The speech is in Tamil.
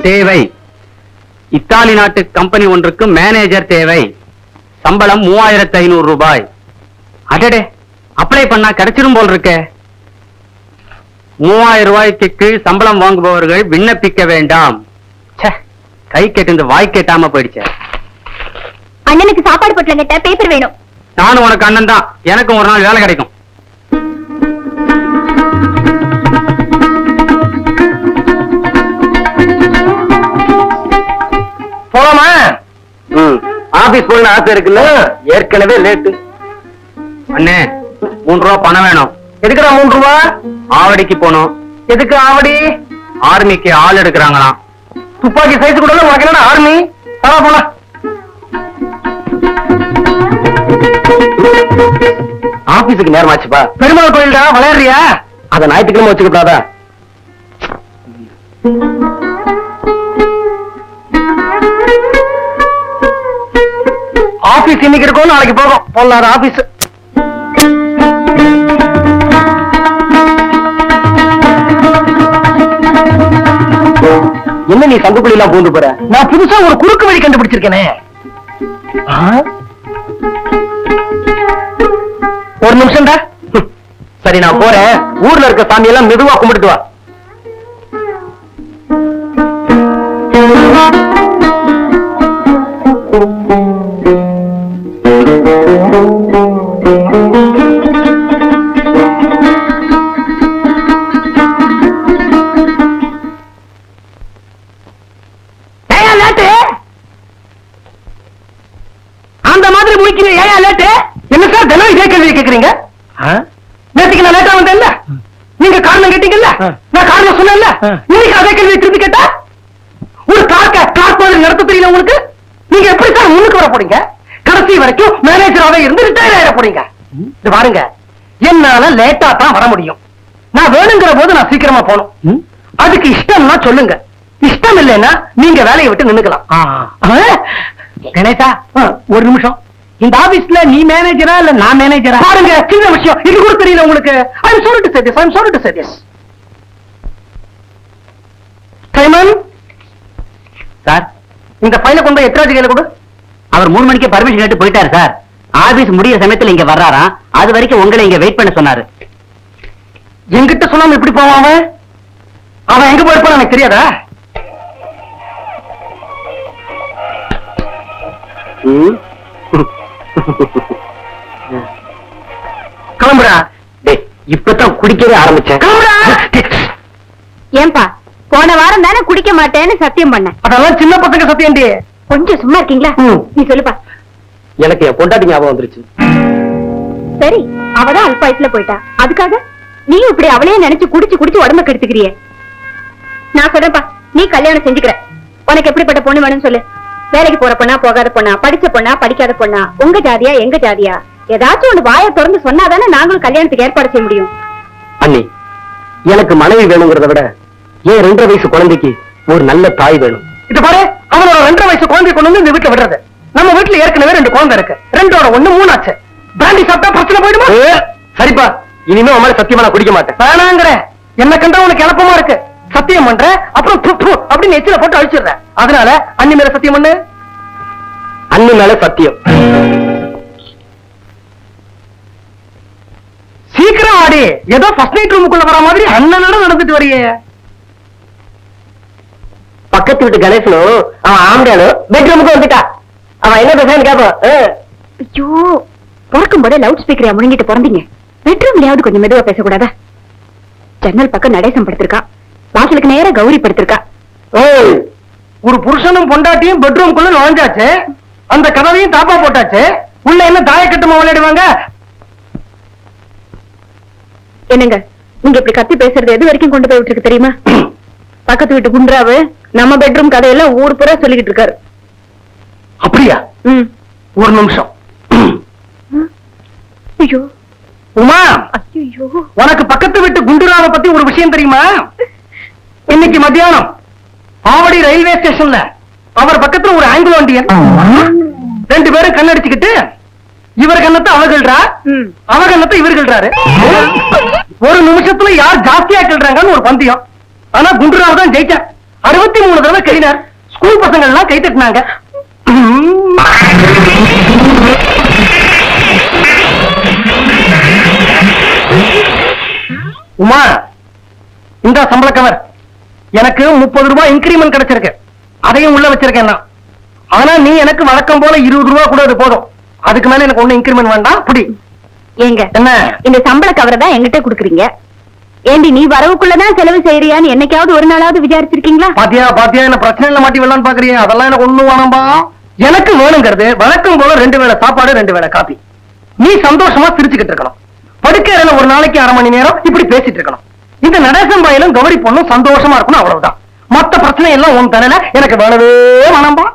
தேவை. இத்தாலி நாட்டு கம்பெனி ஒன்றுக்கு மேனேஜர் தேவை. சம்பளம் 3500 ரூபாய். அடடே, அப்ளை பண்ணா கிடைச்சிரும் போல் இருக்க. 3000 ரூபாய்க்கு கீழ் சம்பளம் வாங்குபவர்கள் விண்ணப்பிக்க வேண்டாம். கை கேட்டு வாய் கேட்டாம போயிடுச்சு. அண்ணனுக்கு சாப்பாடு போட்டல கேட்ட பேப்பர் வேணும். நானும் உனக்கு அண்ணன் தான். எனக்கும் ஒரு நாள் வேலை கிடைக்கும். போலாமா? ஆபீஸ் போன ஆசை இருக்குல்ல, ஏற்கனவே லேட்டு. அண்ணே, 3 ரூபா பணம் வேணும். எதுக்குடா 3 ரூபா? ஆவடிக்கு போனோம். எதுக்கு ஆவடி? ஆர்மிக்கு ஆள் எடுக்கிறாங்களாம். துப்பாக்கி சைஸ் கூட உனக்கு என்னடா ஆர்மி? போல ஆபீஸுக்கு நேரமாச்சுப்பா. பெருமாள் கோயில்டா, விளையாடுறியா? அத ஞாயிற்றுக்கிழமை வச்சுக்கிட்டாதா? ஆபீஸ் இன்னைக்கு இருக்கும், நாளைக்கு போகும். போலாத ஆபீஸ். என்ன நீ சங்குக்குழி எல்லாம் பூந்து போற? நான் புதுசா ஒரு குறுக்கு வழி கண்டுபிடிச்சிருக்கேனே. ஒரு நிமிஷம்டா. சரி, நான் போறேன். ஊர்ல இருக்க சாமி எல்லாம் மெதுவா கும்பிட்டு வா. அந்த மாதிரி முடிக்கிறீங்க. ஏன் லேட்டு? என்ன சார் தினம் இதே கேள்வி கேட்கறீங்க? நேற்றுக்கு நான் லேட்டா வந்தேன்ல, நீங்க காரணம் கேட்டீங்கல்ல, நான் காரணம் சொன்னேன்ல, இன்னைக்கு அதே கேள்வி திருப்பி கேட்டா ஒரு கிளாஸ் மாதிரி நடத்த தெரியல உங்களுக்கு? நீங்க எப்படி சார் முன்னுக்கு வர போறீங்க? கடைசி வரைக்கும் மேனேஜராவே இருந்து ரிட்டையர் ஆயிட போறீங்க. இது பாருங்க, என்னால லேட்டா தான் வர முடியும். நான் வேணுங்கிற போது நான் சீக்கிரமா போகணும். அதுக்கு இஷ்டம்னா சொல்லுங்க, இஷ்டம் இல்லைன்னா நீங்க வேலையை விட்டு நின்னுக்கலாம். கணேசா, ஒரு நிமிஷம். இந்த ஆபீஸ்ல நீ மேனேஜரா இல்ல நான் மேனேஜரா? பாருங்க, சின்ன விஷயம், இது கூட தெரியல உங்களுக்கு. I'm sorry to say this. I'm sorry to say this. Simon sir, இந்த ஃபைலை கொண்டு எத்ராஜ் கையில கொடு. அவர் 3 மணிக்கு பர்மிஷன் கேட்டு போயிட்டாரு சார். ஆபீஸ் முடிய சமயத்துல இங்க வர்றாராம். அது வரைக்கும் உங்களை இங்க வெயிட் பண்ண சொன்னாரு. என்கிட்ட சொல்லாம எப்படி போவான் அவன்? அவன் எங்க போயிருப்பான் எனக்கு தெரியாதா? கிளம்புறா. இப்பதான் குடிக்கவே ஆரம்பிச்சேன். ஏன்பா, போன வாரம் தானே குடிக்க மாட்டேன்னு சத்தியம் பண்ண. அதெல்லாம் சின்ன பசங்க சத்தியம்டி. கொஞ்சம் சும்மா இருக்கீங்களா? நீ சொல்லுப்பா. எனக்கு என் பொண்டாட்டி ஞாபகம் வந்துருச்சு. சரி, அவதான் அல்பாயுசுல போயிட்டா. அதுக்காக நீ இப்படி அவளையே நினைச்சு குடிச்சு குடிச்சு உடம்ப கெடுத்துக்கிறிய. நான் சொல்றேன்ப்பா, நீ கல்யாணம் செஞ்சுக்கிற. உனக்கு எப்படிப்பட்ட பொண்ணு வேணும்னு சொல்லு. வேலைக்கு போற பொண்ணா, போகாத பொண்ணா, படிச்ச பொண்ணா, படிக்காத பொண்ணா, உங்க ஜாதியா எங்க ஜாதியா? ஏதாச்சும் ஒண்ணு வாயை திறந்து சொன்னாதானே நாங்களும் கல்யாணத்துக்கு ஏற்பாடு செய்ய முடியும். அண்ணி, எனக்கு மனைவி வேணுங்கிறத விட ஏன் 2.5 வயசு குழந்தைக்கு ஒரு நல்ல தாய் வேணும். இது பாரு, அவனோட 2.5 வயசு குழந்தை கொண்டு வந்து இந்த வீட்டுல விடுறது. நம்ம வீட்டுல ஏற்கனவே 2 குழந்தை இருக்கு. 2ஓட 1 3 ஆச்சு. பிராண்டி சாப்பிட்டா பிரச்சனை போயிடுமா? சரிப்பா, இனிமே உன் மேல சத்தியமா நான் குடிக்க மாட்டேன். வேணாங்கிற. என்ன கண்டா உனக்கு இழப்பமா இருக்கு. சத்தியம் பண்ற, அப்புறம் அப்படின்னு எச்சில போட்டு அழிச்சிடுற. அதனால அண்ணி மேல சத்தியம் பண்ணு. அண்ணி மேல சத்தியம். சீக்கிரம் ஆடி. ஏதோ ஃபர்ஸ்ட் நைட் ரூமுக்குள்ள வர மாதிரி அண்ணனோட நடந்துட்டு வரையே. பக்கத்து வீட்டு கணேசனும் அவன் ஆம்படியாலும் பெட்ரூமுக்கு வந்துட்டா. அவன் என்ன பேசுறான்னு கேட்பான். ஐயோ, பிறக்கும் போதே லவுட் ஸ்பீக்கரை முழுங்கிட்டு பிறந்தீங்க. பெட்ரூம்லயாவது கொஞ்சம் மெதுவா பேசக்கூடாதா? ஜன்னல் பக்கம் நடேசம் படுத்திருக்கா. வாசலுக்கு நேர கௌரி படுத்திருக்கா. ஒரு புருஷனும் பொண்டாட்டியும் பெட்ரூம்குள்ள நுழைஞ்சாச்சு. அந்த கதவையும் தாப்பா போட்டாச்சு. உள்ள என்ன தாயக்கட்டுமா விளையாடுவாங்க? என்னங்க, நீங்க இப்படி கத்தி பேசுறது எது வரைக்கும் கொண்டு போய் விட்டுருக்கு தெரியுமா? பக்கத்து வீட்டு குன்றாவு நம்ம பெட்ரூம் கதையெல்லாம் ஊர் பூரா சொல்லிக்கிட்டு இருக்காரு. அப்படியா? ஒரு நிமிஷம். ஐயோ உமா, ஐயோ, உனக்கு பக்கத்து வீட்டு குண்டுராவை பத்தி ஒரு விஷயம் தெரியுமா? இன்னைக்கு மத்தியானம் ஆவடி ரயில்வே ஸ்டேஷன்ல அவர் பக்கத்துல ஒரு ஆங்கிலோ இண்டியன் 2 பேரும் கண்ணடிச்சுக்கிட்டு இவர் கண்ணத்தை அவர்கள்றா, அவ கண்ணத்தை இவர்கள்றாரு. ஒரு நிமிஷத்துல யார் ஜாஸ்தியா கிள்றாங்கன்னு ஒரு பந்தயம். ஆனா குண்டுராவ் தான் ஜெயிச்சார். 63 தடவை கழினார். ஸ்கூல் பசங்க எல்லாம் கை தட்டினாங்க. உமா, இந்த சம்பள கவர். எனக்கு 30 ரூபாய் இன்கிரிமெண்ட் கிடைச்சிருக்கு. அதையும் உள்ள வச்சிருக்கேன் நான். ஆனா நீ எனக்கு வழக்கம் போல 20 ரூபாய் கூட அது போதும். அதுக்கு மேல எனக்கு ஒண்ணு இன்கிரிமெண்ட் வேண்டாம். புடி. ஏங்க என்ன இந்த சம்பள கவரை தான் என்கிட்ட குடுக்குறீங்க. ஏண்டி நீ வரவுக்குள்ளதான் செலவு செய்யறியான்னு என்னைக்காவது ஒரு நாளாவது விசாரிச்சிருக்கீங்களா? பாத்தியா பாத்தியா என்ன பிரச்சனையில மாட்டி விடலான்னு பாக்குறீங்க? அதெல்லாம் எனக்கு ஒண்ணும் வேணாம்பா. எனக்கு வேணுங்கிறது வழக்கம் போல 2 வேளை சாப்பாடு 2 வேளை காபி. நீ சந்தோஷமா சிரிச்சுக்கிட்டு இருக்கணும். படுக்கையில ஒரு நாளைக்கு 1/2 மணி நேரம் இப்படி பேசிட்டு இருக்கணும். இந்த நடேசன் பாயிலும் கௌரி பொண்ணும் சந்தோஷமா இருக்கணும். அவ்வளவுதான். மத்த பிரச்சனை எல்லாம் உன் தலையில எனக்கு வேணவே வேணாம்பா.